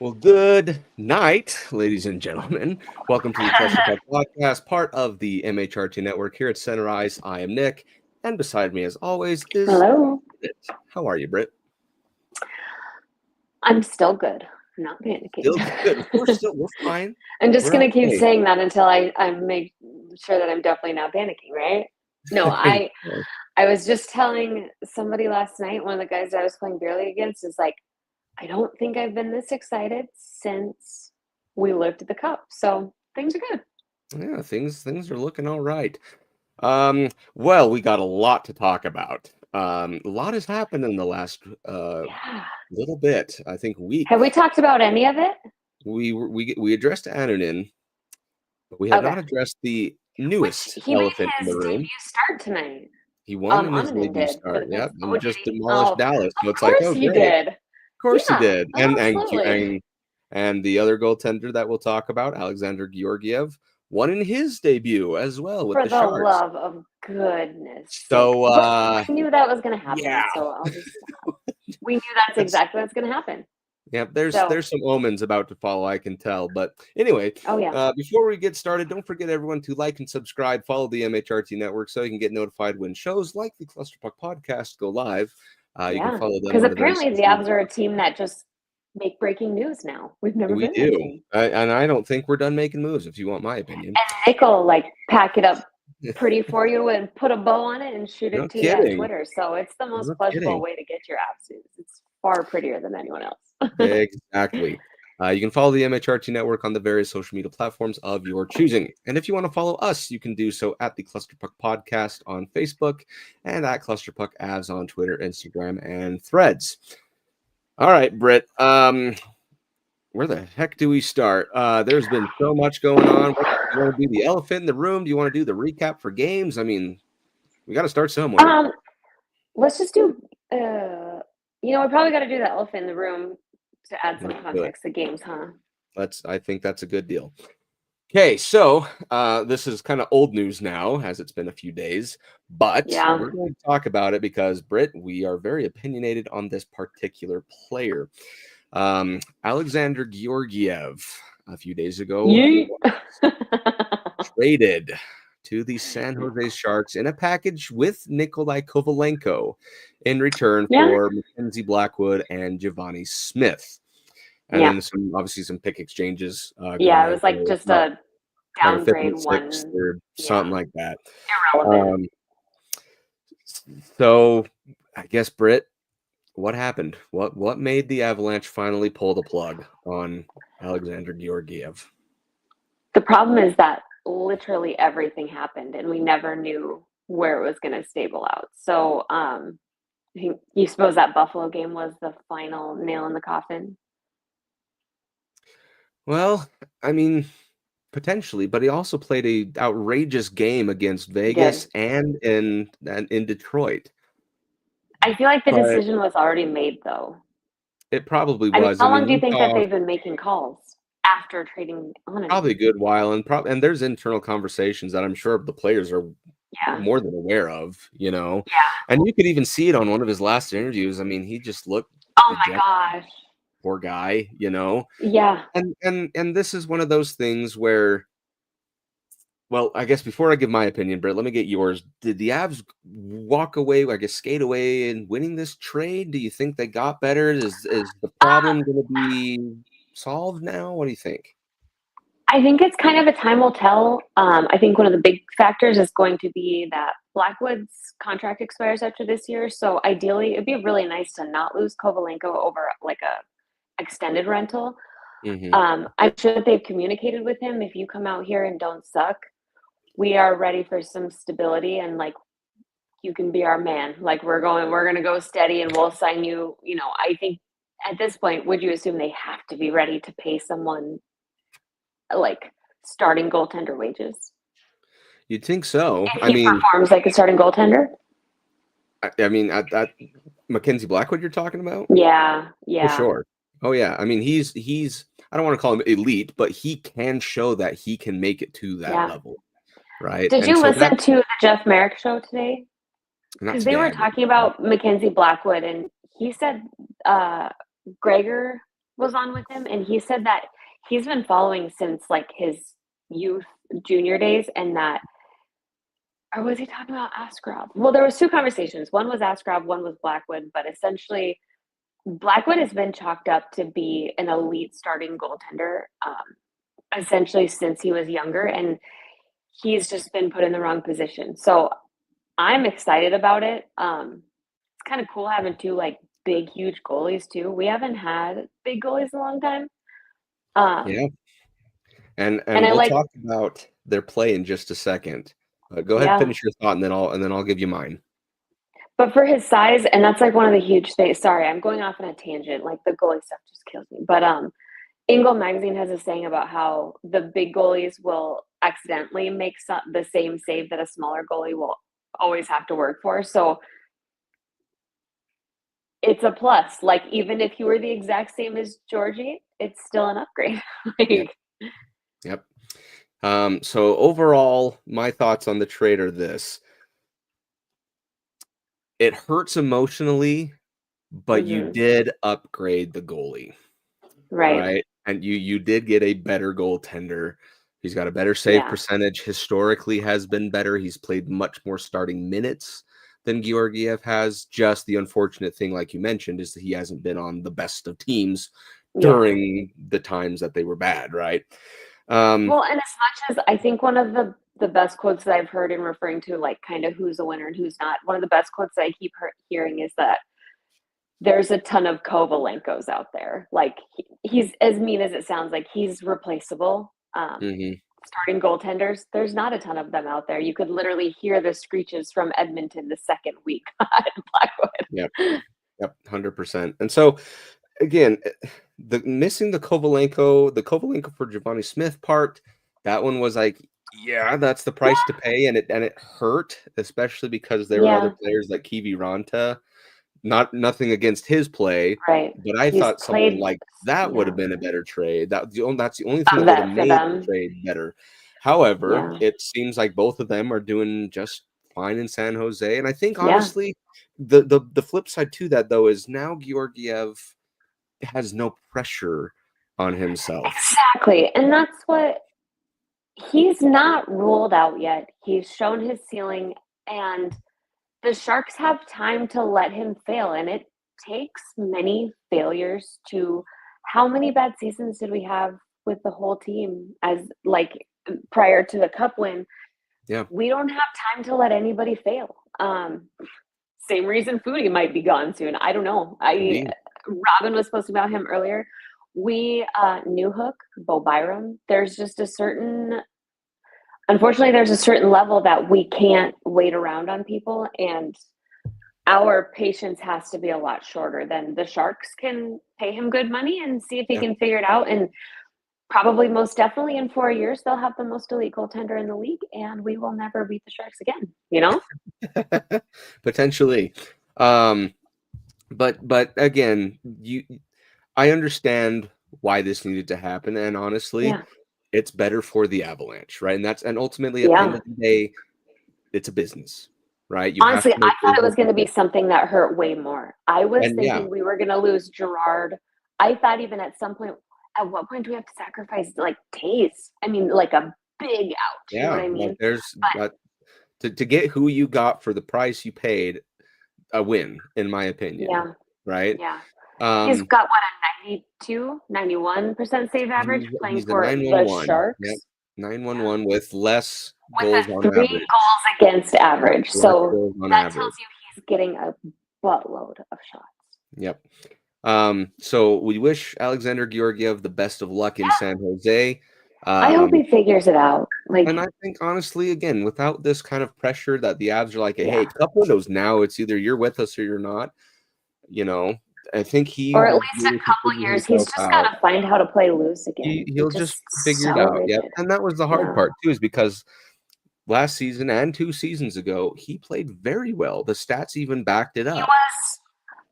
Well, good night, ladies and gentlemen. Welcome to the Cluster Puck Podcast, part of the MHRT Network here at Center Ice. I am Nick, and beside me, as always, is Hello. Brit. How are you, Britt? I'm still good. I'm not panicking. Still good. We're fine. I'm just going to keep okay. saying that until I make sure that I'm definitely not panicking, right? No, I was just telling somebody last night, one of the guys that I was playing beer league against is like, I don't think I've been this excited since we lifted the cup. So things are good. Yeah, things are looking all right. Well, we got a lot to talk about. A lot has happened in the last little bit. I think week. Have we talked about any of it? We addressed Anonin, but we have not addressed the newest elephant in the room. Debut start tonight. He won in his debut start. Yep, and just demolished Dallas. So it's like, oh, he great. did. Of course he did. Absolutely. And the other goaltender that we'll talk about, Alexandar Georgiev, won in his debut as well with the Sharks. For the love of goodness. So I knew that was going to happen. Yeah. So I'll just we knew that's exactly what's going to happen. Yeah, there's some omens about to follow, I can tell. But anyway, before we get started, don't forget everyone to like and subscribe, follow the MHRT Network so you can get notified when shows like the Cluster Puck Podcast go live. You can follow them because apparently the Avs are a team that just make breaking news now. We've never been that team. And I don't think we're done making moves, if you want my opinion. And Nick will pack it up pretty for you and put a bow on it and shoot it to you on Twitter. So it's the most pleasurable way to get your Avs news. It's far prettier than anyone else. Exactly. You can follow the MHRT Network on the various social media platforms of your choosing. And if you want to follow us, you can do so at the Cluster Puck Podcast on Facebook and at Cluster Puck Avs on Twitter, Instagram, and Threads. All right, Britt. Where the heck do we start? There's been so much going on. Do you want to do the elephant in the room? Do you want to do the recap for games? I mean, we got to start somewhere. Let's just do. We probably got to do the elephant in the room to add some context to games, huh? I think that's a good deal. Okay, so this is kind of old news now, as it's been a few days, but we're going to talk about it because, Britt, we are very opinionated on this particular player. Alexandar Georgiev, a few days ago, traded to the San Jose Sharks in a package with Nikolai Kovalenko in return for Mackenzie, Blackwood, and Givani Smith. And then some pick exchanges. It was like just a downgrade one. Or something like that. Irrelevant. So I guess, Britt, what happened? What made the Avalanche finally pull the plug on Alexandar Georgiev? The problem is that literally everything happened and we never knew where it was going to stable out. So you suppose that Buffalo game was the final nail in the coffin? Well, I mean, potentially, but he also played an outrageous game against Vegas and in Detroit. I feel like the decision was already made, though. It probably was. How long do you think that they've been making calls after trading on it? Probably a good while, and there's internal conversations that I'm sure the players are more than aware of, Yeah. And you could even see it on one of his last interviews. I mean, he just looked my gosh. Poor guy, Yeah. And this is one of those things where, well, I guess before I give my opinion, Britt, let me get yours. Did the Avs walk away, skate away in winning this trade? Do you think they got better? Is the problem going to be solved now? What do you think? I think it's kind of a time will tell. I think one of the big factors is going to be that Blackwood's contract expires after this year. So ideally, it'd be really nice to not lose Kovalenko over a extended rental. Mm-hmm. I'm sure that they've communicated with him. If you come out here and don't suck, we are ready for some stability and you can be our man. We're going to go steady and we'll sign you. I think at this point, would you assume they have to be ready to pay someone starting goaltender wages? You'd think so. If he performs like a starting goaltender. I mean, at Mackenzie Blackwood you're talking about? Yeah. For sure. Oh yeah. I mean, he's I don't want to call him elite, but he can show that he can make it to that level. Right. Did you listen to the Jeff Merrick show today? Because they were talking about Mackenzie Blackwood and he said Gregor was on with him, and he said that he's been following since like his youth junior days, and that, or was he talking about Askarov? Well, there was two conversations. One was Askarov, one was Blackwood, but essentially Blackwood has been chalked up to be an elite starting goaltender, essentially since he was younger, and he's just been put in the wrong position. So I'm excited about it. It's kind of cool having two like big, huge goalies too. We haven't had big goalies in a long time. Yeah. And And I we'll like, talk about their play in just a second. Go ahead, yeah. finish your thought, and then I'll give you mine. But for his size, and that's like one of the huge things. Sorry, I'm going off on a tangent. Like the goalie stuff just kills me. But Ingle magazine has a saying about how the big goalies will accidentally make the same save that a smaller goalie will always have to work for. So it's a plus. Like even if you were the exact same as Georgie, it's still an upgrade. Like, Yep. So overall, my thoughts on the trade are this. It hurts emotionally, but you did upgrade the goalie. Right. And you did get a better goaltender. He's got a better save percentage. Historically has been better. He's played much more starting minutes than Georgiev has. Just the unfortunate thing, like you mentioned, is that he hasn't been on the best of teams during the times that they were bad, right? Well, and as much as I think one of the best quotes that I've heard in referring to like kind of who's a winner and who's not, one of the best quotes that I keep hearing is that there's a ton of Kovalenkos out there. Like he's, as mean as it sounds, like he's replaceable. Starting goaltenders, there's not a ton of them out there. You could literally hear the screeches from Edmonton the second week at Blackwood. Yep, 100%. And so again, missing the Kovalenko for Givani Smith part, that one was like, yeah, that's the price to pay, and it hurt, especially because there were other players like Kiviranta. Nothing against his play, but I thought someone like that would have been a better trade. That's the only thing that would have made the trade better. However, it seems like both of them are doing just fine in San Jose, and I think honestly, the flip side to that though is now Georgiev has no pressure on himself. Exactly, and that's what he's not ruled out yet. He's shown his ceiling, and the Sharks have time to let him fail, and it takes many failures to. How many bad seasons did we have with the whole team as like prior to the cup win? Yeah, we don't have time to let anybody fail. Same reason Foodie might be gone soon. I don't know. Robin was supposed to about him earlier. We New Hook, Bo Byram. There's just a certain. Unfortunately, there's a certain level that we can't wait around on people, and our patience has to be a lot shorter than the Sharks can pay him good money and see if he can figure it out. And probably most definitely in 4 years, they'll have the most elite goaltender in the league, and we will never beat the Sharks again, you know? Potentially. But again, I understand why this needed to happen, and honestly, it's better for the Avalanche, right? And ultimately at the end of the day, it's a business, right? Honestly, I thought it was going to be something that hurt way more. I was thinking we were going to lose Gerard. I thought even at some point, at what point do we have to sacrifice like Taze? I mean, like a big out. You know what I mean? Like there's to get who you got for the price you paid, a win, in my opinion. Yeah. Right? Yeah. He's got what, a 91% save average playing for the Sharks. Yep. 911 with less with goals on 3 average. Goals against average. So that tells you he's getting a buttload of shots. Yep. So we wish Alexandar Georgiev the best of luck in San Jose. I hope he figures it out. And I think honestly, again, without this kind of pressure that the Avs are like, hey, cup windows now, it's either you're with us or you're not. You know, I think or at least a couple years, he's just got to find how to play loose again. He'll just figure it out. Yep. And that was the hard part too, is because last season and 2 seasons ago, he played very well. The stats even backed it up.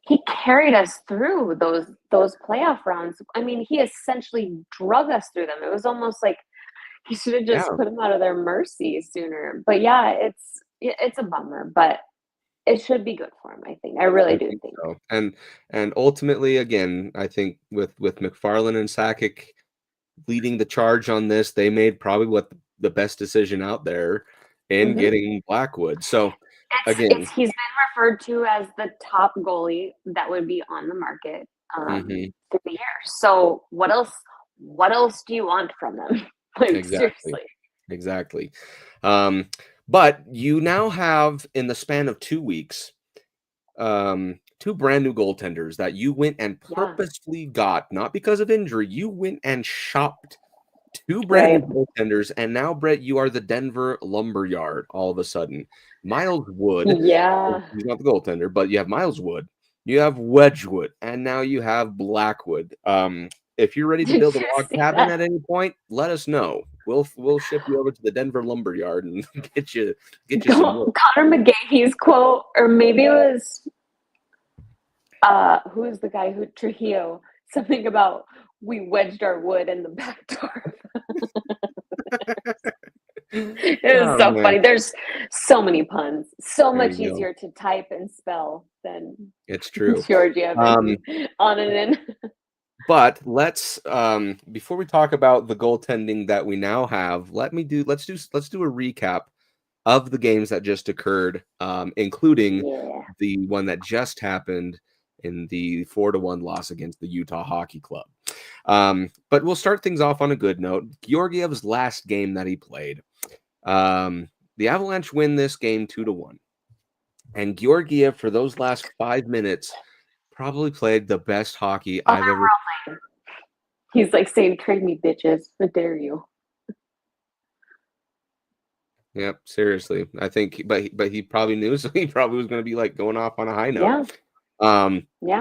He carried us through those playoff rounds. I mean, he essentially drug us through them. It was almost like he should have just put them out of their mercy sooner. But yeah, it's a bummer. But it should be good for him. I think. I really do think. So. And ultimately, again, I think with McFarland and Sakic leading the charge on this, they made probably what the best decision out there in getting Blackwood. So again, he's been referred to as the top goalie that would be on the market through the year. So what else do you want from them? Like, seriously. Exactly. But you now have, in the span of 2 weeks, 2 brand new goaltenders that you went and purposefully got, not because of injury. You went and shopped 2 brand new goaltenders, and now, Brett, you are the Denver Lumberyard all of a sudden. Miles Wood, he's not the goaltender, but you have Miles Wood, you have Wedgwood, and now you have Blackwood. If you're ready to build a log cabin at any point, let us know. We'll ship you over to the Denver Lumberyard and get you some wood. Connor McGahee's quote, or maybe it was who is the guy who Trujillo, something about we wedged our wood in the back door. It was so funny. There's so many puns. So much easier to type and spell than it's true. Georgiev on and in. But let's before we talk about the goaltending that we now have, let's do a recap of the games that just occurred, including the one that just happened in the 4-1 loss against the Utah Hockey Club. But we'll start things off on a good note. Georgiev's last game that he played. The Avalanche win this game 2-1. And Georgiev, for those last 5 minutes, probably played the best hockey I've ever seen. He's like saying, "Trade me, bitches. How dare you?" Yep, seriously. I think, but he probably knew, so he probably was going to be like going off on a high note.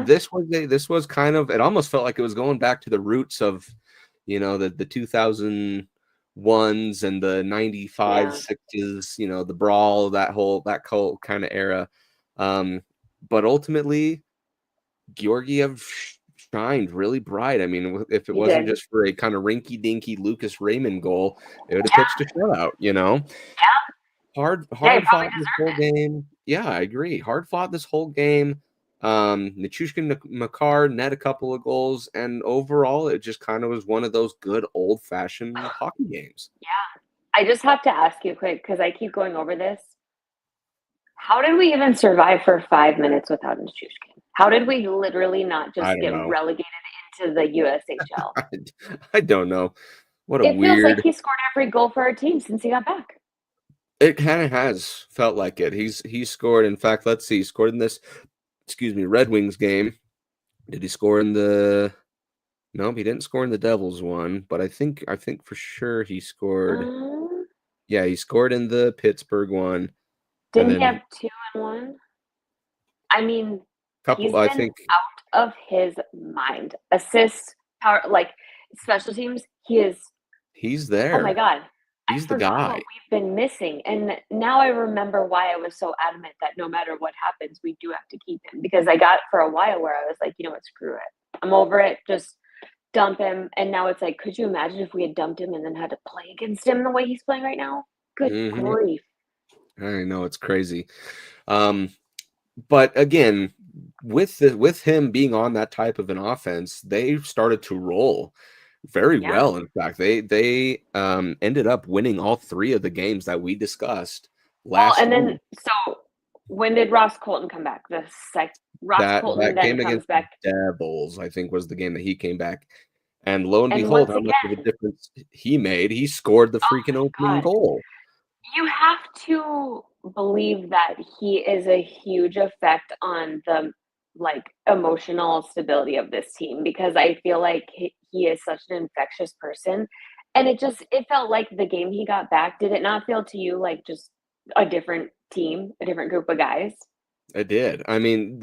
This was kind of, it almost felt like it was going back to the roots of, the 2001s and the 95 6s, the brawl, that whole kind of era. But ultimately, Georgiev shined really bright. I mean, if it wasn't just for a kind of rinky-dinky Lucas Raymond goal, it would have pitched a shutout, Yeah. Hard fought this whole game. Yeah, I agree. Hard fought this whole game. Nichushkin Makar net a couple of goals, and overall, it just kind of was one of those good old-fashioned hockey games. Yeah. I just have to ask you quick, because I keep going over this. How did we even survive for 5 minutes without Nichushkin? How did we literally not just get relegated into the USHL? I don't know. It feels like he scored every goal for our team since he got back. It kind of has felt like it. He scored. In fact, let's see. He scored in this, Red Wings game. Did he score in the? No, he didn't score in the Devils one. But I think for sure he scored. Yeah, he scored in the Pittsburgh one. Didn't he have 2 and 1? I mean, he's been out of his mind. Assists, power, like special teams. He's there. Oh my God. He's the guy. What we've been missing. And now I remember why I was so adamant that no matter what happens, we do have to keep him. Because I got for a while where I was like, what, screw it. I'm over it. Just dump him. And now it's like, could you imagine if we had dumped him and then had to play against him the way he's playing right now? Good grief. I know, it's crazy. But again, with him being on that type of an offense, they started to roll very well. In fact, they ended up winning all 3 of the games that we discussed last week. Then, so when did Ross Colton come back? Colton game against the Devils, I think, was the game that he came back. And lo and behold, how much of a difference he made. He scored the freaking opening goal. You have to believe that he is a huge effect on the emotional stability of this team, because I feel like he is such an infectious person. And it felt like the game he got back, did it not feel to you like just a different team, a different group of guys? It did. I mean,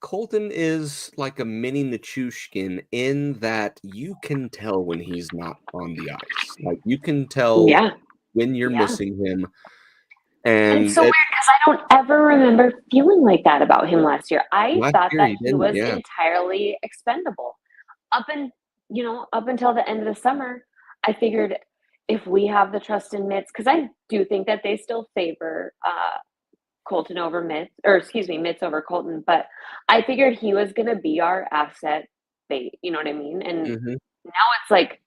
Colton is like a mini Nichushkin in that you can tell when he's not on the ice. Like, you can tell when you're missing him. And it's so weird because I don't ever remember feeling like that about him last year. I thought that he was entirely expendable. Up until the end of the summer, I figured if we have the trust in Mitts, because I do think that they still favor Colton over Mitz, or excuse me, Mitz over Colton. But I figured he was going to be our asset bait. You know what I mean? And now it's like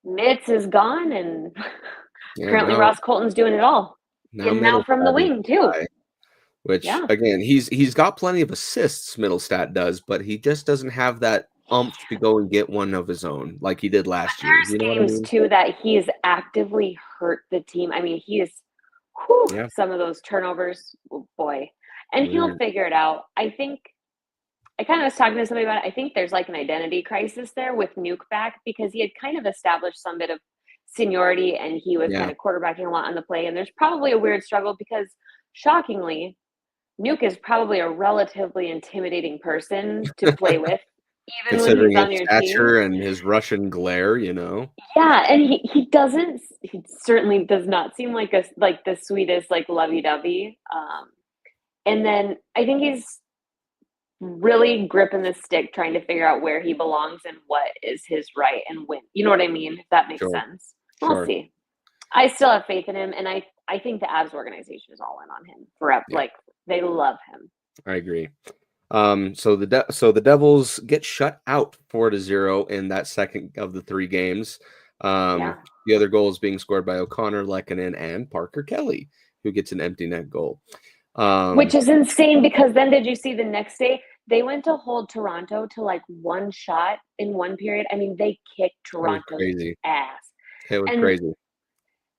Mitz is gone, and apparently Ross Colton's doing it all. And now from the wing too. Which again, he's got plenty of assists. Middlestat does, but he just doesn't have that umph to go and get one of his own like he did last year. There's games too that he's actively hurt the team. I mean, he is some of those turnovers, boy, and he'll figure it out. I think I kind of was talking to somebody about it. I think there's like an identity crisis there with Nuke back because he had kind of established some bit of seniority and he was kind of quarterbacking a lot on the play. And there's probably a weird struggle because shockingly, Nuke is probably a relatively intimidating person to play with, even considering when his he's on your stature team. And his Russian glare, you know. Yeah, and he certainly does not seem like the sweetest, like lovey-dovey. And then I think he's really gripping the stick, trying to figure out where he belongs and what is his right and when. You know what I mean? If that makes sense. We'll see. I still have faith in him, and I think the Avs organization is all in on him forever. Yeah. Like they love him. I agree. So the Devils get shut out 4-0 in that second of the 3 games. The other goals being scored by O'Connor, Lehkonen, and Parker Kelly, who gets an empty net goal. Which is insane because then did you see the next day they went to hold Toronto to like 1 shot in 1 period? I mean, they kicked Toronto's ass. It was crazy.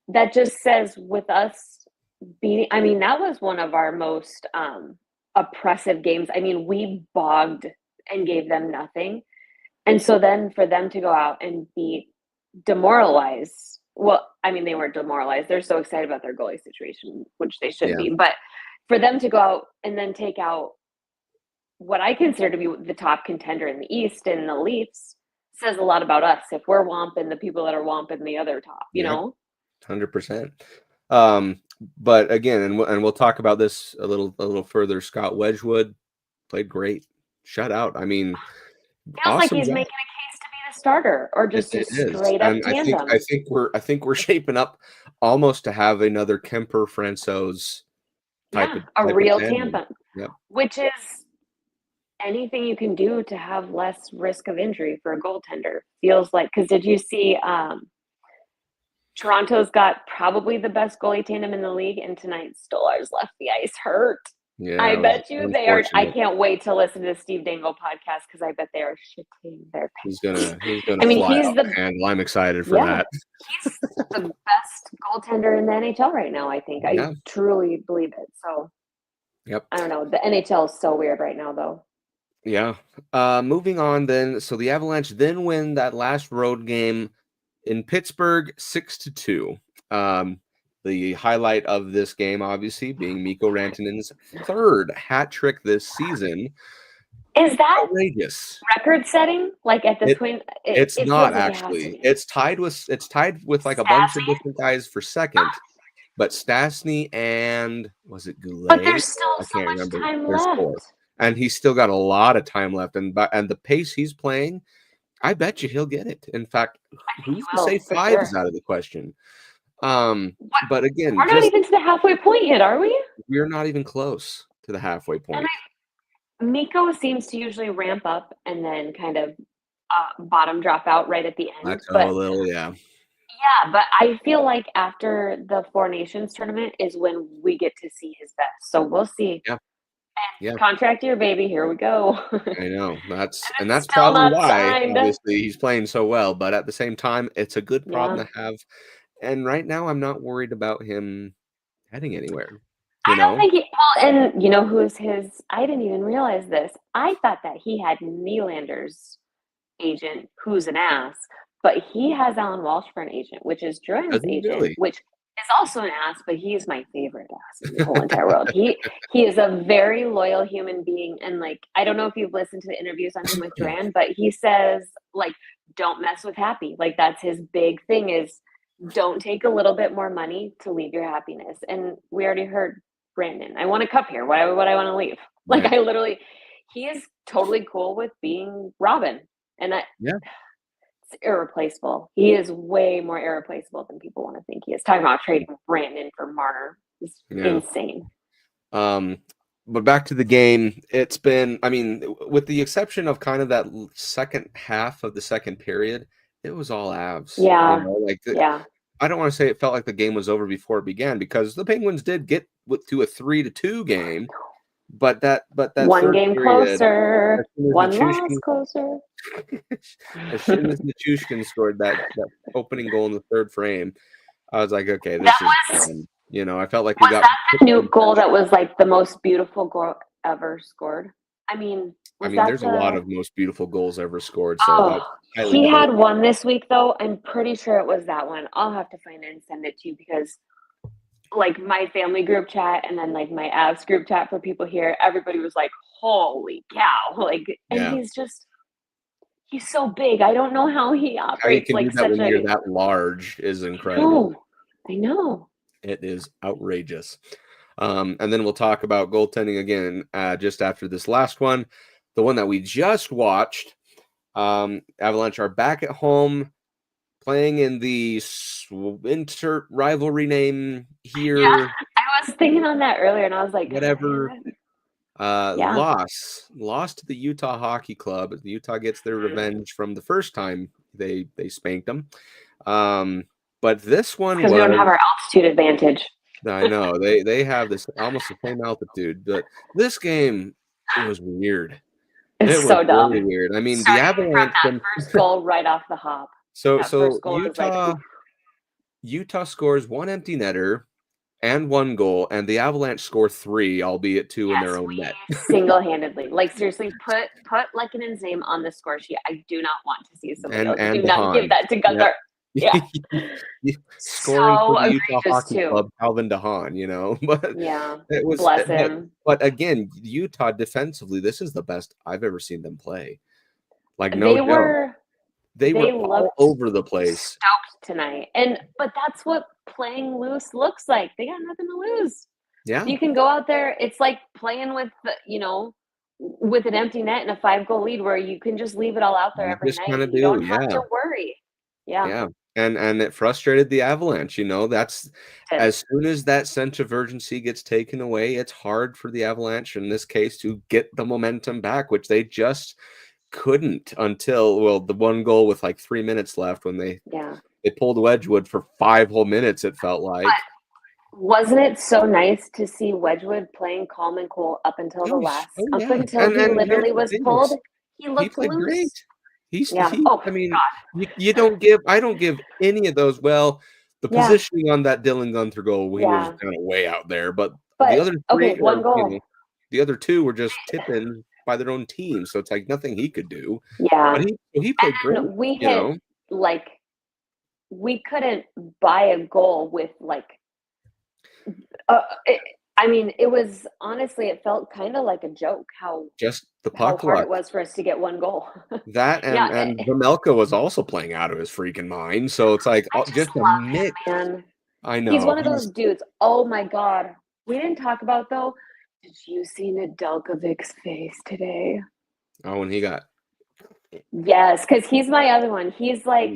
That just says with us beating, I mean, that was one of our most oppressive games. I mean, we bogged and gave them nothing. And so then for them to go out and be demoralized, well, I mean, they weren't demoralized. They're so excited about their goalie situation, which they should be. But for them to go out and then take out what I consider to be the top contender in the East and the Leafs says a lot about us. If we're womping the people that are womping the other top, you know? 100%. But again, and we'll talk about this a little further. Scott Wedgwood played great, shut out. I mean, feels like he's making a case to be the starter or just a straight up tandem. I think we're shaping up almost to have another Kemper Francouz type of real tandem, which is anything you can do to have less risk of injury for a goaltender. Feels like, because did you see Toronto's got probably the best goalie tandem in the league, and tonight Stolarz left the ice hurt. Yeah, I bet you they are. I can't wait to listen to the Steve Dangle podcast because I bet they are shitting their pants. He's gonna. I mean, he's the handle. I'm excited for that. He's the best goaltender in the NHL right now. I think I truly believe it. So, I don't know. The NHL is so weird right now, though. Yeah. Moving on, then. So the Avalanche then win that last road game in Pittsburgh 6-2. The highlight of this game, obviously, being Mikko Rantanen's 3rd hat trick this season. Is that outrageous? Record-setting? Like at this point, it's not actually. It's tied with like a bunch of different guys for second, but Stastny and was it Goulet? But there's still so much time left. 4. And he's still got a lot of time left, and the pace he's playing, I bet you he'll get it. In fact, who's to say 5 is out of the question? But again, we're not even to the halfway point yet, are we? We're not even close to the halfway point. Mikko seems to usually ramp up and then kind of bottom drop out right at the end. A little, yeah. Yeah, but I feel like after the 4 Nations tournament is when we get to see his best. So we'll see. Yeah. Contract year, baby. Here we go. I know. That's probably why obviously he's playing so well. But at the same time, it's a good problem to have. And right now, I'm not worried about him heading anywhere. I don't think and you know who's his? I didn't even realize this. I thought that he had Nylander's agent, who's an ass, but he has Alan Walsh for an agent, which is Jordan's agent, which is also an ass, but he's my favorite ass in the whole entire world. He is a very loyal human being, and like I don't know if you've listened to the interviews on him with Duran, but he says like don't mess with happy. Like that's his big thing is don't take a little bit more money to leave your happiness. And we already heard Brandon. I want a cup here. What I want to leave. Like I literally, he is totally cool with being Robin, and it's irreplaceable. He is way more irreplaceable than people want to think he is. Talking about trading Brandon for Marner is insane. But back to the game, it's been, I mean, with the exception of kind of that second half of the second period, it was all Avs. Yeah. You know, like Yeah. I don't want to say it felt like the game was over before it began, because the Penguins did get to a 3-2 game, but that One third game period, closer, one loss Nichushkin, closer. as soon as Nichushkin scored that opening goal in the third frame, I was like, okay, this That is was done. You know, I felt like we got the new goal that was like the most beautiful goal ever scored. I mean, there's a lot of most beautiful goals ever scored, so that's highly he had debatable. one this week though. I'm pretty sure it was that one. I'll have to find it and send it to you, because like my family group chat and then like my Avs group chat for people here, everybody was like, holy cow. Like, and he's so big. I don't know how he operates. How you can like do that when you're that large is incredible. I know. It is outrageous. And then we'll talk about goaltending again just after this last one. The one that we just watched, Avalanche are back at home playing in the insert rivalry name here. Yeah, I was thinking on that earlier, and I was like, whatever. Lost to the Utah Hockey Club. Utah gets their revenge from the first time they spanked them. But this one was, because we don't have our altitude advantage. I know they have this almost the same altitude, but this game, it was weird. It's so dumb. Really weird. I mean, the Avalanche first goal right off the hop. So Utah scores one empty netter and one goal, and the Avalanche score 3, albeit 2 in their own net. Single-handedly. Like, seriously, put Lekkonen's name on the score sheet. I do not want to see somebody else. Do not give that to Gunther. Yeah. Scoring for the Utah Hockey Club, Calvin DeHaan, you know. But yeah, it was, bless him. But again, Utah defensively, this is the best I've ever seen them play. Like, they were all over the place. Stoked tonight. But that's what playing loose looks like. They got nothing to lose. Yeah. You can go out there. It's like playing with, with an empty net and a 5-goal lead, where you can just leave it all out there every night. You don't have to worry. Yeah. And it frustrated the Avalanche, you know. That's as soon as that sense of urgency gets taken away, it's hard for the Avalanche in this case to get the momentum back, which they just couldn't until the one goal with like 3 minutes left, when they pulled Wedgwood for 5 whole minutes, it felt like. But wasn't it so nice to see Wedgwood playing calm and cool up until the last up until he literally was pulled? He looked loose. Great. I mean, you don't give. I don't give any of those. Well, the positioning on that Dylan Gunther goal, he was kind of way out there. But the other 3, one goal. The other 2 were just tipping by their own team, so it's like nothing he could do. Yeah, but he played great. We hit we couldn't buy a goal with it was honestly, it felt kind of like a joke how just the puck hard it was for us to get one goal. That and Vamelka was also playing out of his freaking mind, so it's like just a mix. I know he's one of those dudes. Oh my god, we didn't talk about though. Did you see Nedeljkovic's face today? Oh, when he got yes, because he's my other one. He's like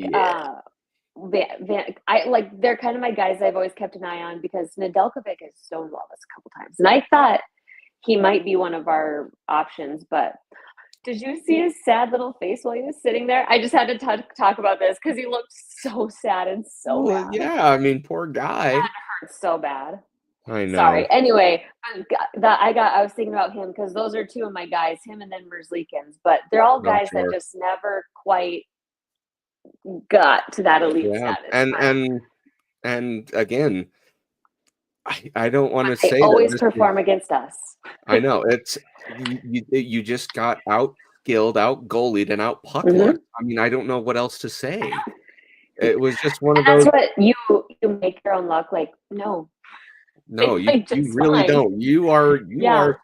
they're kind of my guys I've always kept an eye on, because Nedeljkovic has stonewalled us a couple times, and I thought he might be one of our options. But did you see his sad little face while he was sitting there? I just had to talk about this because he looked so sad and so bad. Yeah, I mean, poor guy. That hurt so bad. I know. Sorry. Anyway, I was thinking about him because those are 2 of my guys, him and then Merzlikins. But they're all guys that just never quite got to that elite status. And again, I don't want to say they always perform against us. I know, it's you just got out-skilled, out-goalied, and out-puck-lucked. I mean, I don't know what else to say. It was just one of those. That's what you make your own luck. Like, no, you really don't. You are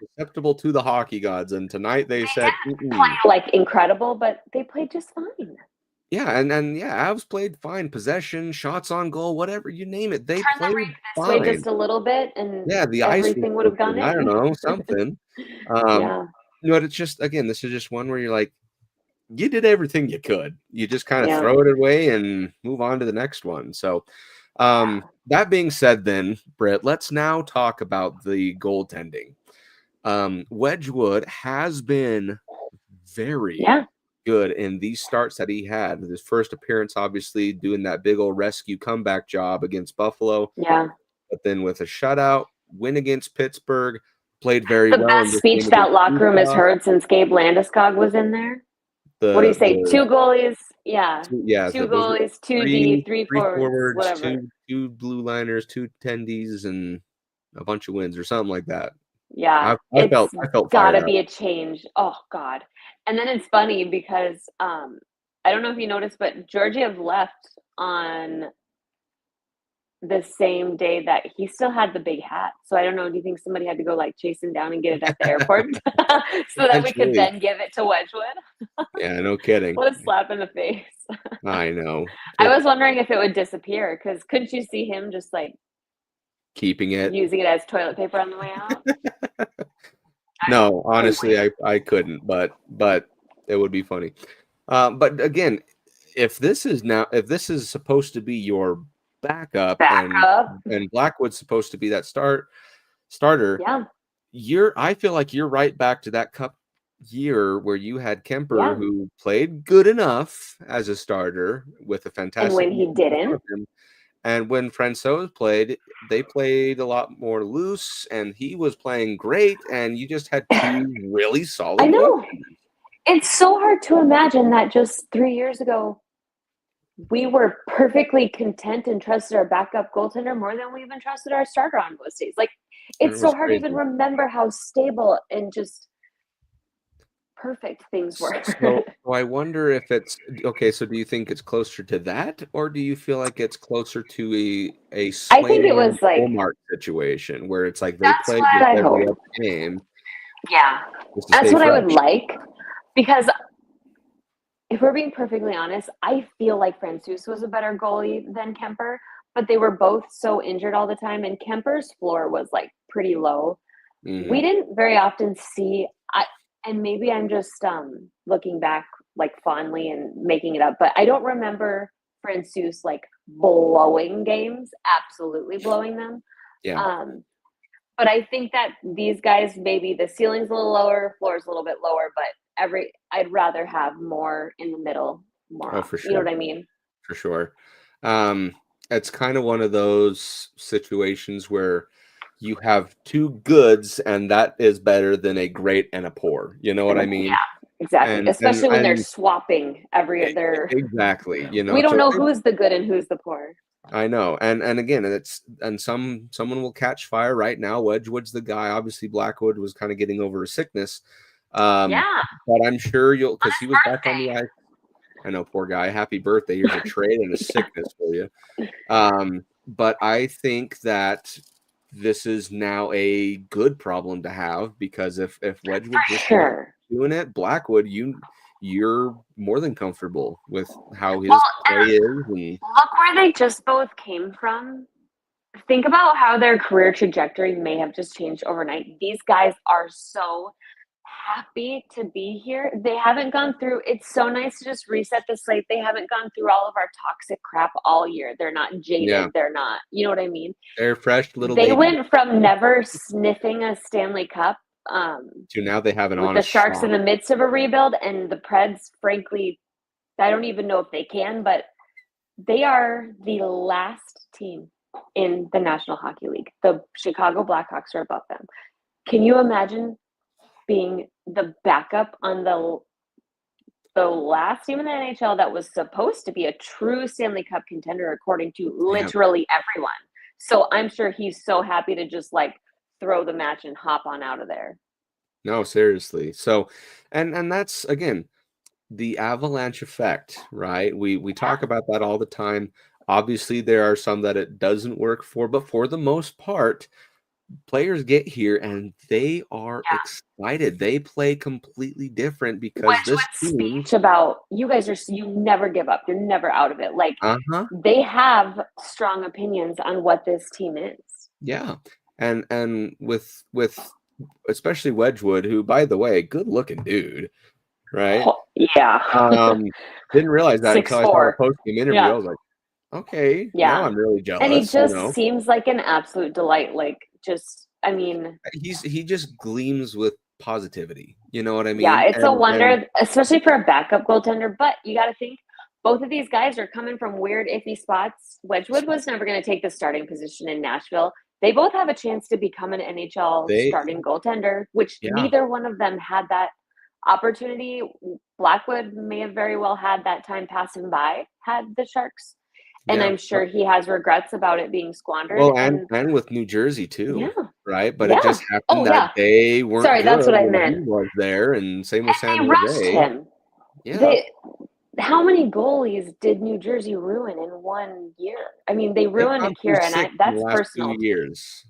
susceptible to the hockey gods, and tonight they said play incredible, but they played just fine. Yeah, and Avs played fine. Possession, shots on goal, whatever you name it, they played fine. Just a little bit, and the everything would have gone in. I don't know, something. But it's just, again, this is just one where you're like, you did everything you could. You just kind of throw it away and move on to the next one. So That being said, then, Britt, let's now talk about the goaltending. Wedgwood has been very good in these starts that he had. His first appearance, obviously, doing that big old rescue comeback job against Buffalo. Yeah. But then with a shutout, win against Pittsburgh, played very The well. best speech that locker room has heard since Gabe Landeskog was in there. What do you say? 2 goalies? Yeah. 2 goalies, 2 D, 3 forwards, whatever. Two blue liners, 2 tendies, and a bunch of wins or something like that. Yeah. I felt gotta be a change. Oh God. And then it's funny because I don't know if you noticed, but Georgiev left on the same day that he still had the big hat. So I don't know. Do you think somebody had to go like chase him down and get it at the airport so that we could then give it to Wedgwood? Yeah, no kidding. What a slap in the face. I know. I was wondering if it would disappear because couldn't you see him just like keeping it, using it as toilet paper on the way out? No, honestly, I couldn't, but it would be funny. But again, if this is supposed to be your backup. And Blackwood's supposed to be that starter. Yeah. I feel like you're right back to that cup year where you had Kemper who played good enough as a starter with a fantastic. And when he didn't. And when Francouz played, they played a lot more loose, and he was playing great, and you just had 2 really solid. I know. It's so hard to imagine that just 3 years ago, we were perfectly content and trusted our backup goaltender more than we even trusted our starter on most days. Like, it's so hard to even remember how stable and just perfect things were. So I wonder if it's okay. So do you think it's closer to that, or do you feel like it's closer to a I think it was like Walmart situation where it's like they played every other game? Yeah, that's what I would like, because if we're being perfectly honest, I feel like Francouz was a better goalie than Kemper, but they were both so injured all the time, and Kemper's floor was like pretty low. Mm-hmm. We didn't very often see, and maybe I'm just looking back like fondly and making it up, but I don't remember Francouz like blowing games, absolutely blowing them. Yeah. But I think that these guys, maybe the ceiling's a little lower, floor's a little bit lower, but I'd rather have more in the middle. More, for sure. You know what I mean? For sure. It's kind of one of those situations where you have 2 goods, and that is better than a great and a poor. You know what I mean? Yeah, exactly. Especially when they're swapping exactly. You know, we don't know who's the good and who's the poor. I know, and again, someone will catch fire right now. Wedgwood's the guy. Obviously, Blackwood was kind of getting over a sickness. But I'm sure because he was back on the ice. I know, poor guy. Happy birthday! Here's a trade and a sickness for you. But I think that this is now a good problem to have, because if Wedgwood just doing it, Blackwood, you're more than comfortable with how his play is. And look where they just both came from. Think about how their career trajectory may have just changed overnight. These guys are so happy to be here. They haven't gone through, it's so nice to just reset the slate. They haven't gone through all of our toxic crap all year. They're not jaded. Yeah. They're not, you know what I mean? They're fresh little They babies. went from never sniffing a Stanley Cup to now they have an with honest the Sharks shot. in the midst of a rebuild, and the Preds, frankly, I don't even know if they can, but they are the last team in the National Hockey League. The Chicago Blackhawks are above them. Can you imagine being the backup on the last team in the NHL that was supposed to be a true Stanley Cup contender, according to literally everyone? So I'm sure he's so happy to just like throw the match and hop on out of there. No, seriously. So, and that's, again, the Avalanche effect, right? We talk about that all the time. Obviously, there are some that it doesn't work for, but for the most part, players get here and they are excited. They play completely different because this team about you guys you never give up. You're never out of it. Like they have strong opinions on what this team is. Yeah. And with especially Wedgwood, who, by the way, good looking dude, right? Oh, yeah. Didn't realize that until I saw a post-game interview. I was like, Okay, now Yeah. I'm really And he jealous. just seems like an absolute delight. Like, just, I mean, He just gleams with positivity. You know what I yeah, mean? it's a And wonder, especially for a backup goaltender. But you got to think both of these guys are coming from weird, iffy spots. Wedgwood was never going to take the starting position in Nashville. They both have a chance to become an NHL they, starting goaltender, which yeah, neither one of them had that opportunity. Blackwood may have very well had that time passing by had the Sharks, and yeah. I'm sure he has regrets about it being squandered. Well, And and with New Jersey too, yeah, right? But it yeah. just Oh happened that yeah. they weren't Sorry, that's good what I when he meant. was there, and same with San They rushed Jose. him. Yeah, They How many goalies did New Jersey ruin in 1 year? I mean, they they've ruined gone through Akira, and 6 in the that's last 2 personal. years.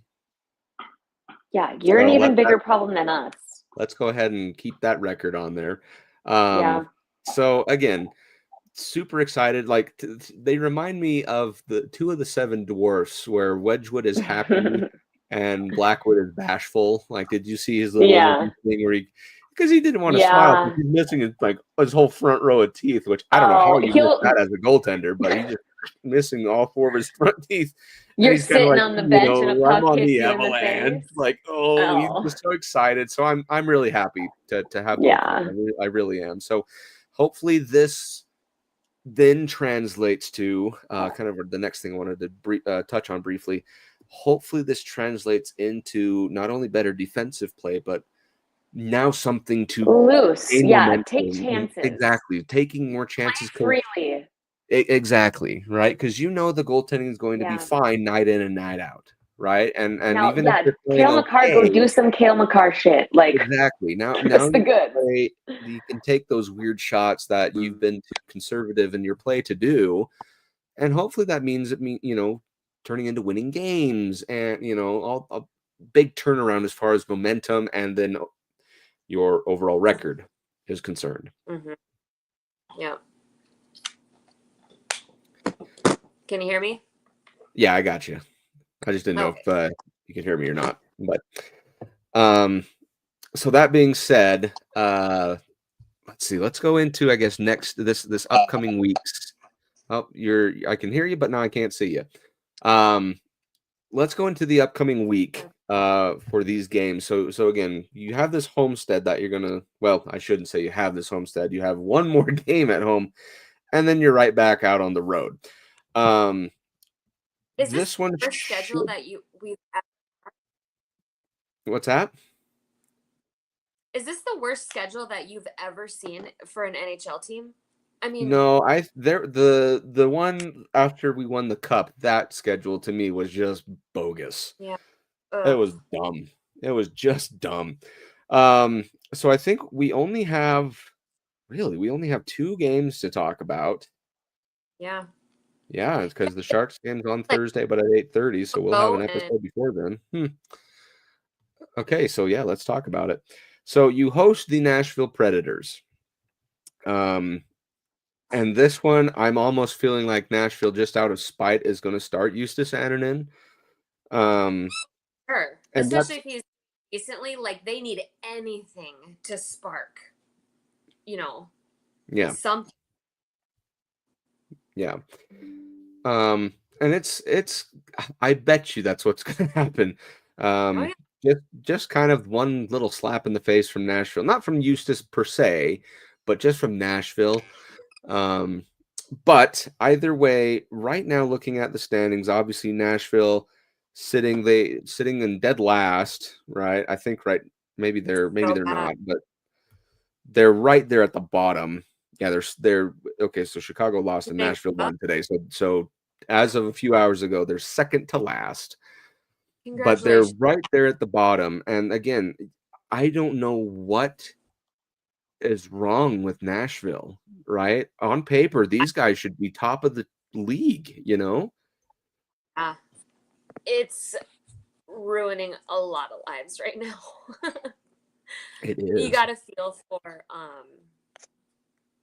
Yeah, you're an So even bigger problem than us. let's go ahead and keep that record on there. Um, Yeah. so again, super excited. Like they remind me of the two of the seven dwarfs, where Wedgwood is happy and Blackwood is bashful. Like, did you see his little Yeah. interview thing where because he didn't want to smile Yeah. because he's missing his whole front row of teeth, which I don't know how Oh, you miss he'll. that as a goaltender, but he's just missing all four of his front teeth. And You're he's kind of sitting like, on the bench and a I'm puck on hits the you in the Avalanche. face. Like, oh, he's Oh, just so excited. So I'm really happy to have both of yeah. them. I really am. So hopefully this then translates to kind of the next thing I wanted to touch on briefly. Hopefully, this translates into not only better defensive play, but now something to Loose. gain Yeah. Take momentum. chances. Exactly, taking more Play chances. freely. Exactly, right? Because the goaltending is going to be Yeah. fine night in and night out, right? And Now, even if yeah, you're playing Kale McCarr, go okay, do some Kale McCarr shit. Like, exactly. Now that's the you can goods. play. You can take those weird shots that you've been too conservative in your play to do, and hopefully that means turning into winning games and all a big turnaround as far as momentum and then your overall record is concerned. Mm-hmm. Yeah. Can you hear me? Yeah, I got you. I just didn't know Okay. if you could hear me or not. But so that being said, let's see. Let's go into, I guess, next this upcoming week's. Oh, I can hear you, but now I can't see you. Let's go into the upcoming week for these games. So again, you have this homestead that you're gonna. Well, I shouldn't say you have this homestead. You have one more game at home, and then you're right back out on the road. Is This one your schedule that we've? What's that? Is this the worst schedule that you've ever seen for an NHL team? I mean, No, the one after we won the cup, that schedule to me was just bogus. yeah. It Ugh. was dumb. It was just dumb. So I think we only have 2 games to talk about. Yeah. Yeah, it's because the Sharks game's on Like, Thursday, but at 8:30, so we'll have go an and episode before then. Okay, so yeah, let's talk about it. So you host the Nashville Predators. And this one, I'm almost feeling like Nashville, just out of spite, is going to start Eustace Annunen. sure. And Especially that's if he's recently, like, they need anything to spark, yeah, something. yeah. And it's I bet you that's what's going to happen. Oh, yeah. Just kind of one little slap in the face from Nashville, not from Eustace per se, but just from Nashville. But either way, right now looking at the standings, obviously Nashville sitting in dead last, right? I think maybe they're So bad. not, but they're right there at the bottom. Yeah, they're okay. So Chicago lost and They Nashville give up. won today. So as of a few hours ago, they're second to last, but they're Congratulations. right there at the bottom. And again, I don't know what is wrong with Nashville, right? On paper, these guys should be top of the league, Yeah. It's ruining a lot of lives right now. It You is. got to feel for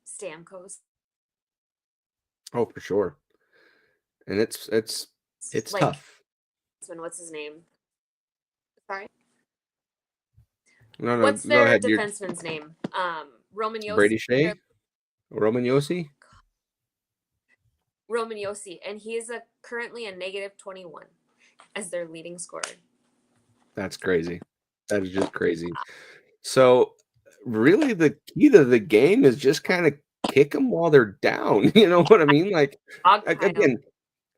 Stamkos. Oh, for sure. And it's Like, tough. what's his name? Sorry. No, What's go their ahead. You're defenseman's name? Roman Yossi. Brady Shea, Roman Yossi. Roman Josi, and he is currently a -21 as their leading scorer. That's crazy. That is just crazy. So really the key to the game is just kind of kick them while they're down. You know what I mean? Like, again,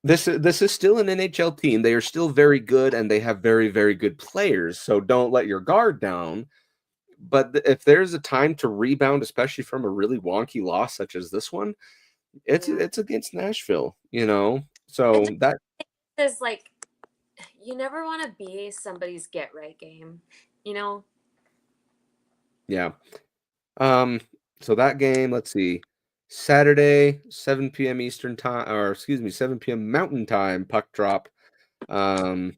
this is still an NHL team. They are still very good, and they have very, very good players. So don't let your guard down. But if there's a time to rebound, especially from a really wonky loss such as this one, it's against Nashville, you know. So that is like, you never want to be somebody's get right game, you know. Yeah. So that game, let's see, Saturday, 7 p.m. Eastern time, or excuse me, 7 p.m. Mountain time, puck drop. And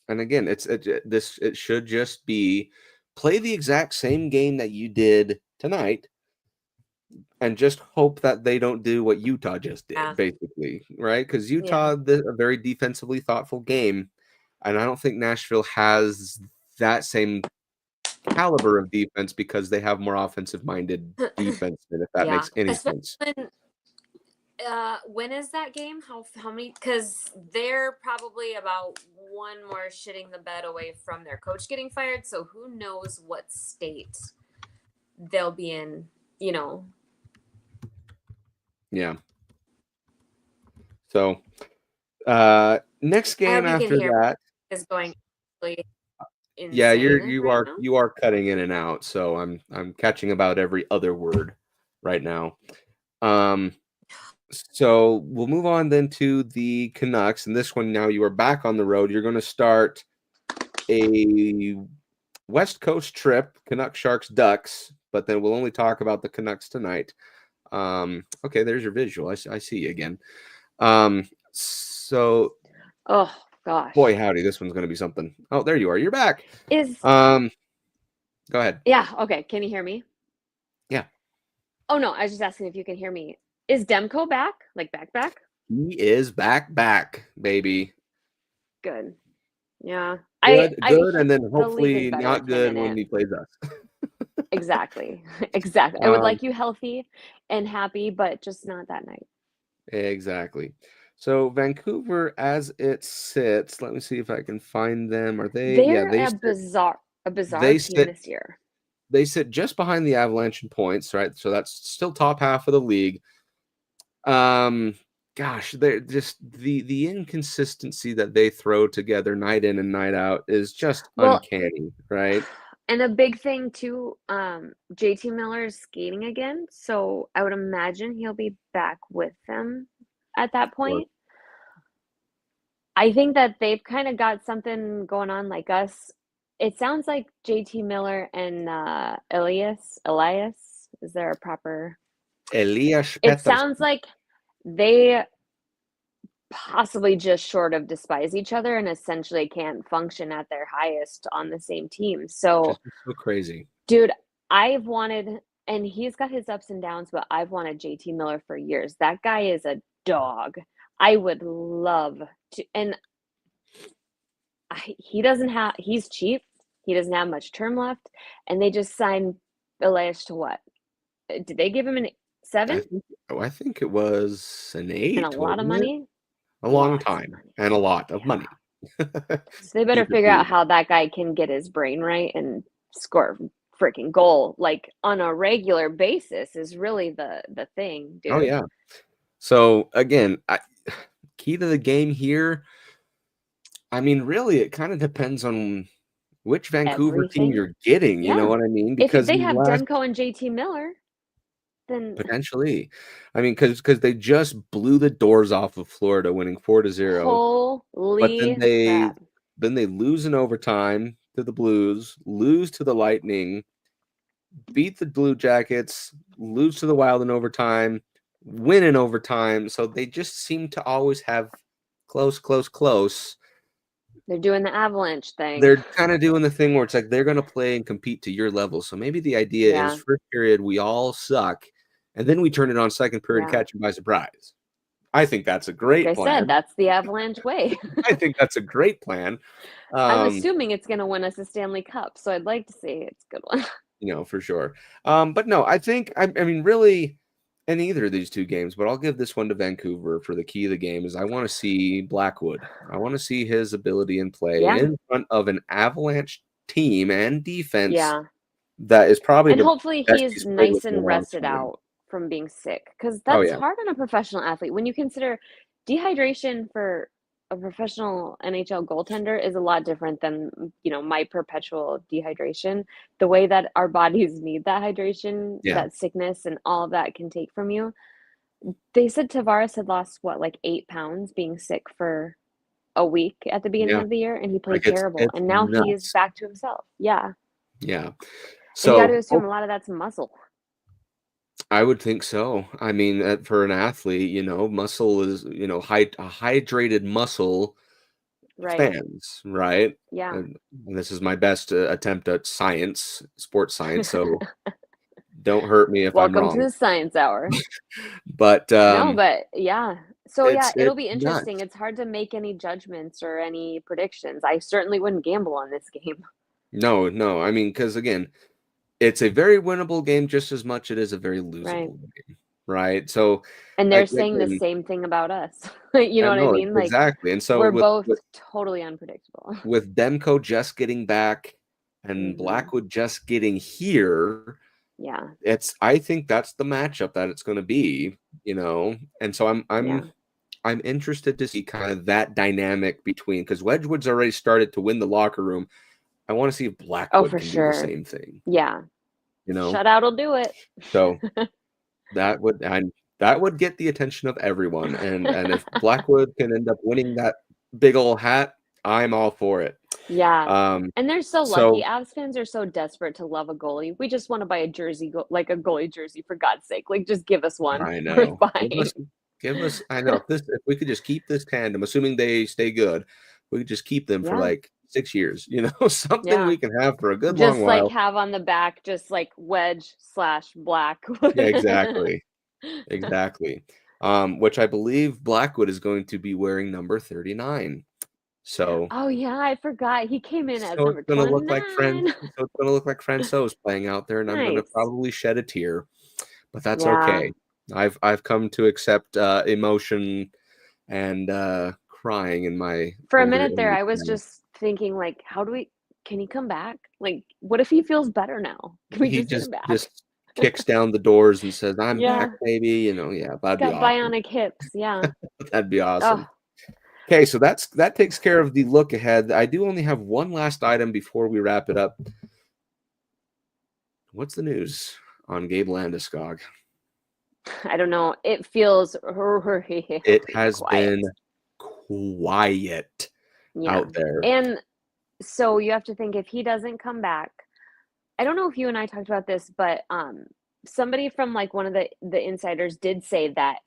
again, it should just be play the exact same game that you did tonight, and just hope that they don't do what Utah just did, basically, right? Because Utah did a very defensively thoughtful game, and I don't think Nashville has that same caliber of defense because they have more offensive-minded defensemen, if that makes any sense. When is that game? How many? Because they're probably about one more shitting the bed away from their coach getting fired. So who knows what state they'll be in, you know. Yeah. So next game after that is going really insane. Yeah, you are cutting in and out, so I'm catching about every other word right now. So we'll move on then to the Canucks, and this one now you are back on the road. You're going to start a West Coast trip, Canucks, Sharks, Ducks, but then we'll only talk about the Canucks tonight. Okay, there's your visual. I see you again. So oh gosh, boy howdy, this one's going to be something. Oh, there you are. You're back. Go ahead. Yeah. Okay. Can you hear me? Yeah. Oh no, I was just asking if you can hear me. Is Demko back? Like back? He is back, baby. Good. Yeah. Good, and then hopefully not good when he plays us. Exactly. I would like you healthy and happy, but just not that night. Exactly. So Vancouver, as it sits, let me see if I can find them. Are they? They're a bizarre team this year. They sit just behind the Avalanche in points, right? So that's still top half of the league. Gosh, they're just the inconsistency that they throw together night in and night out is just uncanny, right? And a big thing too, JT Miller is skating again, so I would imagine he'll be back with them at that point. I think that they've kind of got something going on like us. It sounds like JT Miller and Elias, is there a proper Elias? It sounds like they possibly just short of despise each other and essentially can't function at their highest on the same team. So crazy. Dude, I've wanted, and he's got his ups and downs, but I've wanted JT Miller for years. That guy is a dog. I would love to, and he's cheap. He doesn't have much term left, and they just signed Elias to what? Did they give him an 7? I think it was an 8. And a lot of money? A long time and a lot of money. So they better figure out how that guy can get his brain right and score freaking goal like on a regular basis is really the thing, dude. Oh yeah. So again, key to the game here. I mean, really, it kind of depends on which Vancouver team you're getting. You know what I mean? Because if they have Demko and JT Miller, then potentially, I mean, because they just blew the doors off of Florida, winning 4-0. Holy crap. Then they lose in overtime to the Blues, lose to the Lightning, beat the Blue Jackets, lose to the Wild in overtime, win in overtime. So they just seem to always have close. They're doing the Avalanche thing. They're kind of doing the thing where it's like they're going to play and compete to your level. So maybe the idea is first period, we all suck, and then we turn it on second period, catch them by surprise. I think that's a great plan. Like I said, that's the Avalanche way. I think that's a great plan. I'm assuming it's going to win us a Stanley Cup, so I'd like to see it's a good one. You know, for sure. But no, I think, I mean, really, in either of these two games, but I'll give this one to Vancouver for the key of the game is I want to see Blackwood. I want to see his ability in play Yeah. in front of an Avalanche team and defense Yeah. that is probably And the hopefully best he's played with nice in a and long rested time. out from being sick, because Oh, that's yeah. hard on a professional athlete. When you consider dehydration for a professional NHL goaltender is a lot different than, my perpetual dehydration. The way that our bodies need that hydration, Yeah. that sickness and all of that can take from you. They said Tavares had lost, like 8 pounds being sick for a week at the beginning Yeah. of the year, and he played Like, it's terrible. And now he is nuts. back to himself. Yeah. Yeah. And you got to So, assume a lot of that's muscle. I would think so. I mean, for an athlete, muscle is, a hydrated muscle Right. fans, right? Yeah. And this is my best attempt at sports science, so don't hurt me if I'm Welcome to wrong. the science hour. But No, but yeah. So yeah, it's it'll be nuts. interesting. It's hard to make any judgments or any predictions. I certainly wouldn't gamble on this game. No. I mean, because again, it's a very winnable game just as much it is a very losable game, right? So, And they're like, saying the again, same thing about us. You know I what I know mean? Like, exactly. And so we're with both totally unpredictable. with Demko just getting back and Mhm. Blackwood just getting here, Yeah. I think that's the matchup that it's going to be, and so I'm interested to see kind of that dynamic between, because Wedgwood's already started to win the locker room. I want to see if Blackwood for can do sure. the same thing. Yeah. You know, Shutout will do it. so that would get the attention of everyone, and if Blackwood can end up winning that big old hat, I'm all for it. Yeah. And they're so lucky. So Avs fans are so desperate to love a goalie. We just want to buy a jersey, like a goalie jersey, for God's sake. Like, just give us one. I We're know. fine. Give us. I know. If we could just keep this tandem, assuming they stay good, we could just keep them for Yeah. like 6 years. Something Yeah. we can have for a good Just long like while. have on the back, just like Wedge/Black. Yeah, exactly. Which I believe Blackwood is going to be wearing number 39. So, Oh yeah, I forgot. He came in as so number it's gonna look like 29. So it's gonna look like Franco's playing out there, and I'm gonna Nice. probably shed a tear, but that's Yeah. okay. I've come to accept emotion and crying in my For a older minute there, age I was now. just thinking, like, can he come back? Like, what if he feels better now? Can we He just get him back? just kicks down the doors and says, "I'm Yeah. back, baby." Yeah, that'd be Got awesome. bionic hips. Yeah. That'd be awesome. Oh, Okay, so that takes care of the look ahead. I do only have one last item before we wrap it up. What's the news on Gabe Landeskog? I don't know. It feels It has quiet. been quiet out there. And so you have to think, if he doesn't come back, I don't know if you and I talked about this, but somebody from like one of the insiders did say that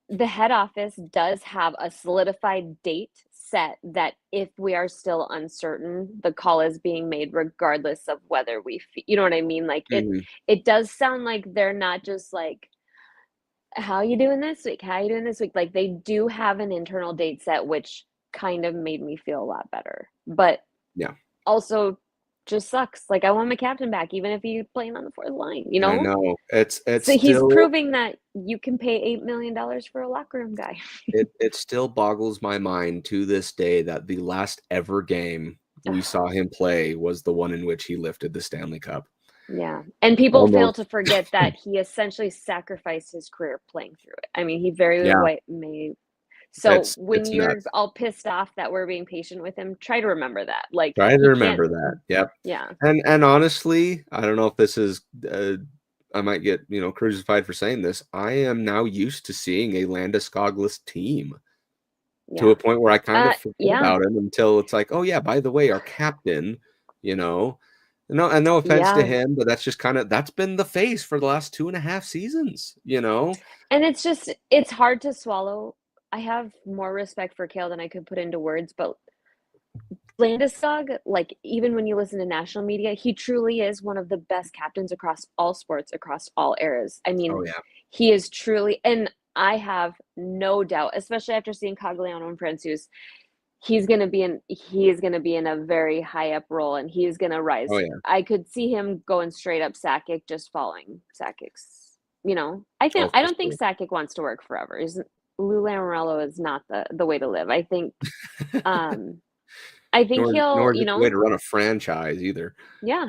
the head office does have a solidified date set, that if we are still uncertain, the call is being made regardless of whether you know what I mean? Like, it does sound like they're not just like, how you doing this week? How you doing this week? Like, they do have an internal date set, which kind of made me feel a lot better. But yeah, also just sucks. Like, I want my captain back, even if he's playing on the fourth line, I know. It's so he's still, proving that you can pay $8 million for a locker room guy. it still boggles my mind to this day that the last ever game we saw him play was the one in which he lifted the Stanley Cup. Yeah. And people fail to forget that he essentially sacrificed his career playing through it. I mean, he very well may. So when you're nuts. all pissed off that we're being patient with him, try to remember that. Like, Try to remember that. Yep. Yeah. And honestly, I don't know if this is I might get, crucified for saying this. I am now used to seeing a Landeskog-less team to a point where I kind of forget about him until it's like, oh yeah, by the way, our captain, No, and no offense to him, but that's just that's been the face for the last 2.5 seasons, And it's hard to swallow. I have more respect for Cale than I could put into words, but Landeskog, like, even when you listen to national media, he truly is one of the best captains across all sports, across all eras. I mean, he is truly, and I have no doubt, especially after seeing Cogliano and Francouz, he is going to be in a very high up role, and he is going to rise. Oh, yeah. I could see him going straight up Sakic, just following Sakic's I Oh, for don't think sure. Sakic wants to work forever. Lou Lamoriello is not the way to live. I think Nor he'll, is it the way to run a franchise either. yeah.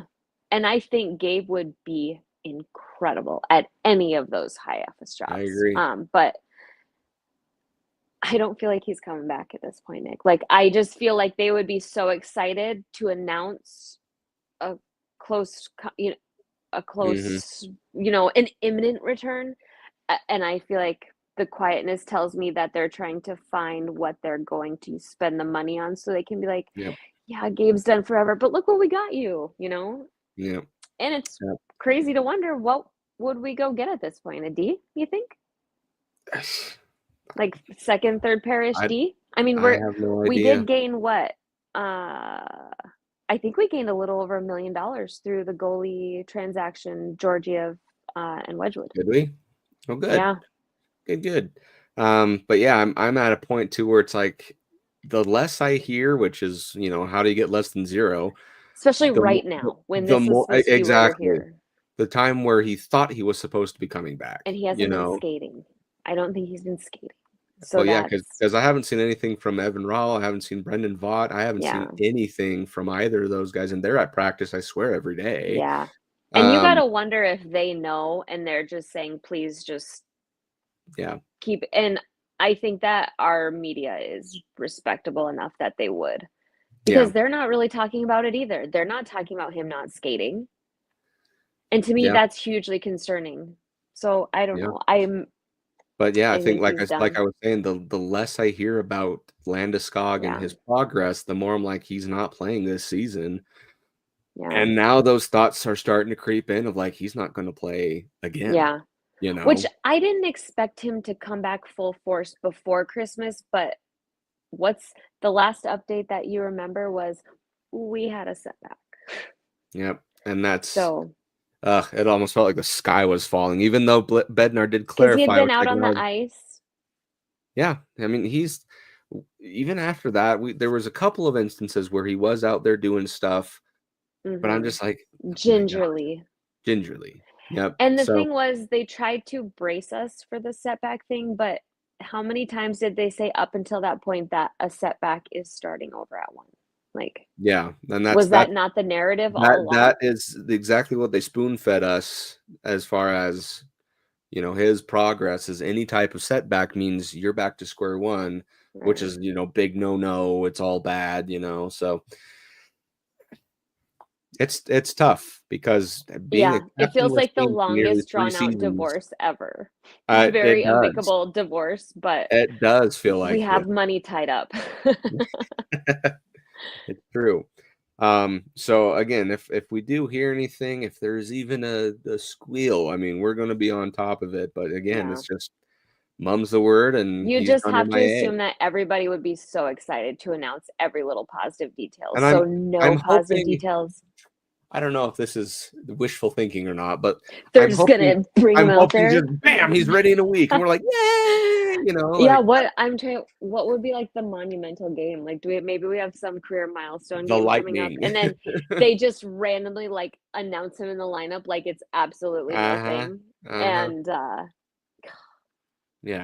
And I think Gabe would be incredible at any of those high office jobs. I agree. But I don't feel like he's coming back at this point, Nick. Like, I just feel like they would be so excited to announce a close, an imminent return. And I feel like the quietness tells me that they're trying to find what they're going to spend the money on so they can be like, Yep. yeah, Gabe's done forever, but look what we got you, Yeah. And it's crazy to wonder, what would we go get at this point? A D, you think? Like second, third pairish D? I mean, I have no we idea. did gain what? I think we gained a little over $1 million through the goalie transaction, Georgiev and Wedgwood. Did we? Oh, good. Yeah. Good. But yeah, I'm at a point too where it's like the less I hear, which is, how do you get less than zero? Especially right now when this is supposed to be exactly over here. The time where he thought he was supposed to be coming back, and he hasn't been skating. I don't think he's been skating. So well, yeah, because I haven't seen anything from Evan Rall. I haven't seen Brendan Vaught. I haven't seen anything from either of those guys, and they're at practice, I swear, every day. Yeah. And you got to wonder if they know and they're just saying, please just keep. And I think that our media is respectable enough that they would. Because they're not really talking about it either. They're not talking about him not skating. And to me, that's hugely concerning. So I don't know. But yeah, I think like I was saying, the less I hear about Landeskog and his progress, the more I'm like, he's not playing this season. Yeah. And now those thoughts are starting to creep in of like, he's not going to play again. Yeah. Which I didn't expect him to come back full force before Christmas, but what's the last update that you remember was we had a setback. Yep. And that's so it almost felt like the sky was falling, even though Bednar did clarify. He had been out on the ice. Yeah. I mean, even after that, there was a couple of instances where he was out there doing stuff, but I'm just like, gingerly. Yep. And the thing was, they tried to brace us for the setback thing, but how many times did they say up until that point that a setback is starting over at one? Like, yeah, and was that not the narrative all along? That is exactly what they spoon fed us as far as his progress is. Any type of setback means you're back to square one, which is big no. It's all bad, so it's tough because it feels like the longest drawn out divorce ever. Very amicable divorce, but it does feel like we have money tied up. It's true. So again, if we do hear anything, if there's even a squeal, I mean, we're going to be on top of it. But again, it's just mum's the word, and you just have to assume that everybody would be so excited to announce every little positive detail. And so I'm positive details. I don't know if this is wishful thinking or not, but they're just gonna bring him out there. Just, bam, he's ready in a week, and we're like, yay! What would be like the monumental game? Like, maybe we have some career milestone game coming up, and then they just randomly like announce him in the lineup like it's absolutely nothing. And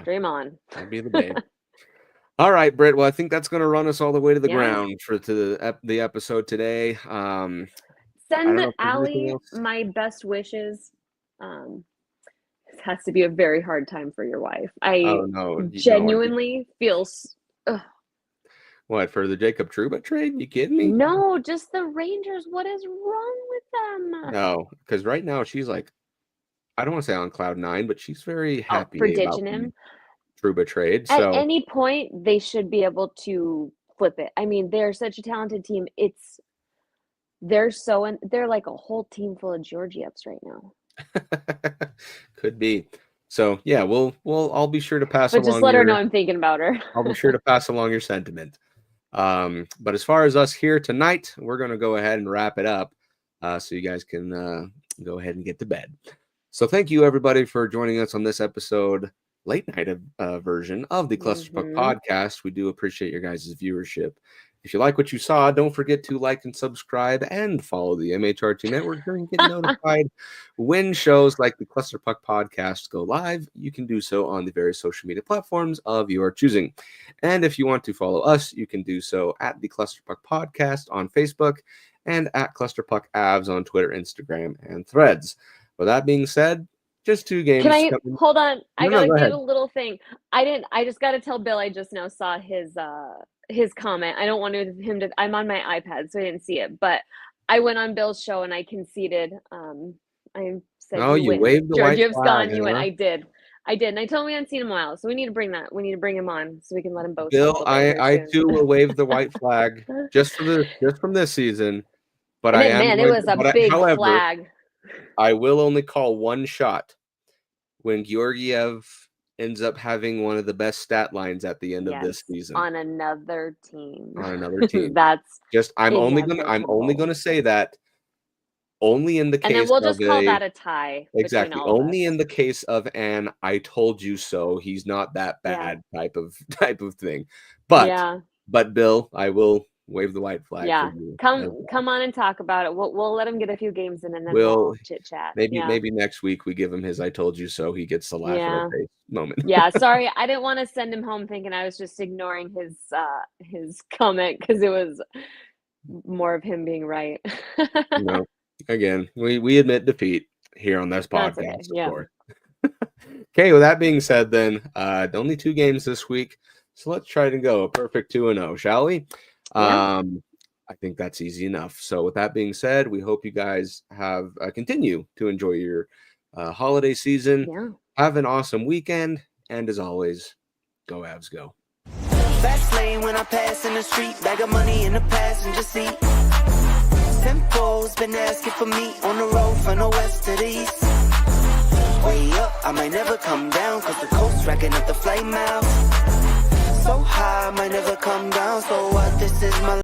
dream on. That'd be the babe. All right, Britt. Well, I think that's going to run us all the way to the ground for the episode today. Send Allie my best wishes. This has to be a very hard time for your wife. I genuinely feel. What, for the Jacob Trouba trade? You kidding me? No, just the Rangers. What is wrong with them? No, because right now she's like, I don't want to say on cloud 9, but she's very happy for ditching him. Trouba trade. At any point, they should be able to flip it. I mean, they're such a talented team. They're like a whole team full of Georgievs right now. Could be. So yeah, I'll be sure to pass along. But just let her know I'm thinking about her. I'll be sure to pass along your sentiment. But as far as us here tonight, we're going to go ahead and wrap it up, so you guys can go ahead and get to bed. So thank you everybody for joining us on this episode, late night version of the Clusterfuck podcast. We do appreciate your guys' viewership. If you like what you saw, don't forget to like and subscribe and follow the MHRT Network so you can get notified when shows like the Clusterpuck Podcast go live. You can do so on the various social media platforms of your choosing. And if you want to follow us, you can do so at the Clusterpuck Podcast on Facebook and at Clusterpuck Avs on Twitter, Instagram, and Threads. With that being said, just 2 games. Can I hold on? I gotta go give ahead. a little thing. I just gotta tell Bill I just now saw his comment. I don't want him to. I'm on my iPad, so I didn't see it. But I went on Bill's show and I conceded. I said, Oh, you waved the white Georgiev's flag, gone. You went. huh? I did, and I told him we hadn't seen him in a while, so we need to bring that. We need to bring him on so we can let him boast. Bill, I too will wave the white flag just from this season. But and then, it was a big flag. I will only call one shot when Georgiev ends up having one of the best stat lines at the end of this season on another team. That's just I'm only gonna say that only in the case, and then we'll just call that a tie. Exactly. Only in the case of an "I told you so." He's not that bad type of thing. But Bill, I will wave the white flag. Yeah, come on and talk about it. We'll let him get a few games in, and then we'll chit chat. Maybe next week we give him his "I told you so." He gets the laugh in our face moment. Yeah, sorry, I didn't want to send him home thinking I was just ignoring his comment because it was more of him being right. No, again, we admit defeat here on this podcast, of course. Okay, with that being said, then only 2 games this week, so let's try to go a perfect 2-0, shall we? I think that's easy enough. So with that being said, we hope you guys have continue to enjoy your holiday season. Yeah. Have an awesome weekend, and as always, go Avs, go. Fast lane when I pass in the street, bag of money in the passenger seat. Tempo's been asking for me on the road from the west to the east. Way up, I might never come down, cause the coast's racking up the flame out. So high, I might never come down, so what, this is my